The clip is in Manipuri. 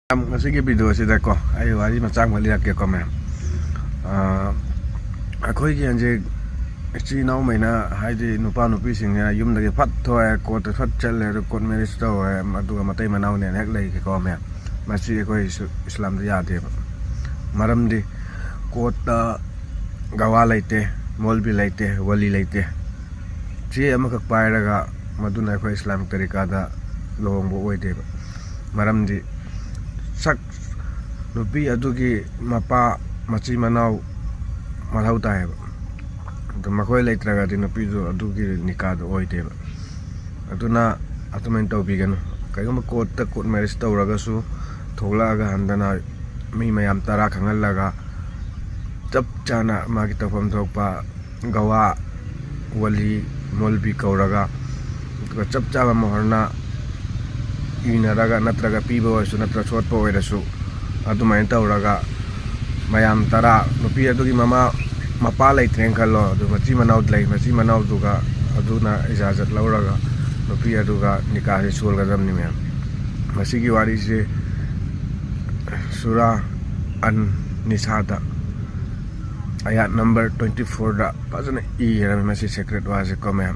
Masih video sida ko ai wari macam mali rak ko ma'am akhoi gi anje chi nau mai na haidi nupa nupi sing ya yum da phat thoe ko to phat chal le ko marriage to adu matai manau ne hek lai ko ma'am masi ko islam ya de maram di ko ta gawa laite molbi laite wali laite chi amakak pairaga maduna ko islam tarika da lohong bo oi de maram di sak nupi adugi mapa machi manau malhau ta hai to makoi leitraga di nupi do adugi nikad oi de aduna atumen to bigano kaigama court ta court marriage to raga su thola ga handana mi mayam tara khangal laga chap chana ma ki tafam thokpa gawa wali molbi kauraga chap chaba mohorna inaraga natraga piba wasu natra chotpa oirasu adumain tauraga mayam tara nupi adugi mama mapa leitreng khalo adu machi manau duga aduna ijazat lauraga nupi aduga nikah se solgadam ni ma'am masigi wari se surah an-nisada ayat number 24 da pasana i masi secret wa se ko ma'am